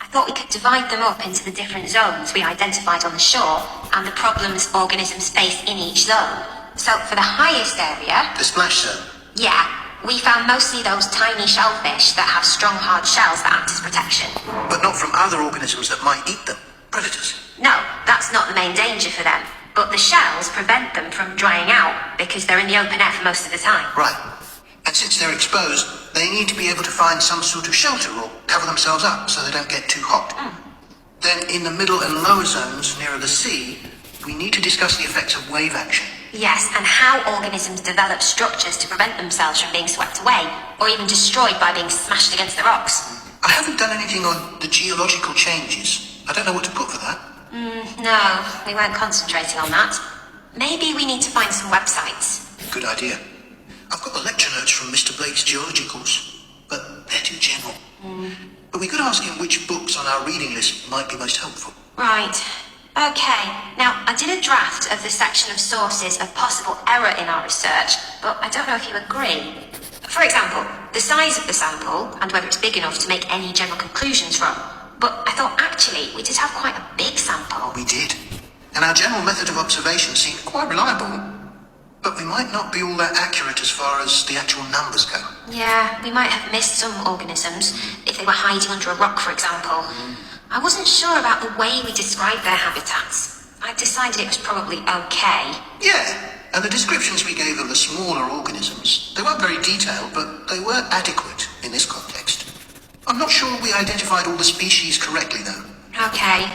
I thought we could divide them up into the different zones we identified on the shore and the problems organisms face in each zone. So for the highest area... The splash zone? Yeah, we found mostly those tiny shellfish that have strong hard shells that act as protection. But not from other organisms that might eat them? Predators? No, that's not the main danger for them. But the shells prevent them from drying out because they're in the open air for most of the time. Right. And since they're exposed, they need to be able to find some sort of shelter or cover themselves up so they don't get too hot. Then in the middle and lower zones nearer the sea, we need to discuss the effects of wave action. Yes, and how organisms develop structures to prevent themselves from being swept away, or even destroyed by being smashed against the rocks. I haven't done anything on the geological changes. I don't know what to put for that. No, we weren't concentrating on that. Maybe we need to find some websites. Good idea. I've got the lecture notes from Mr. Blake's geology course, but they're too general. But we could ask him which books on our reading list might be most helpful. Right. Okay. Now, I did a draft of the section of sources of possible error in our research, but I don't know if you agree. For example, the size of the sample and whether it's big enough to make any general conclusions from. But I thought actually we did have quite a big sample. We did. And our general method of observation seemed quite reliable. But we might not be all that accurate as far as the actual numbers go. Yeah, we might have missed some organisms if they were hiding under a rock, for example. I wasn't sure about the way we described their habitats. I decided it was probably okay. Yeah, and the descriptions we gave of the smaller organisms, they weren't very detailed, but they were adequate in this context. I'm not sure we identified all the species correctly, though. Okay.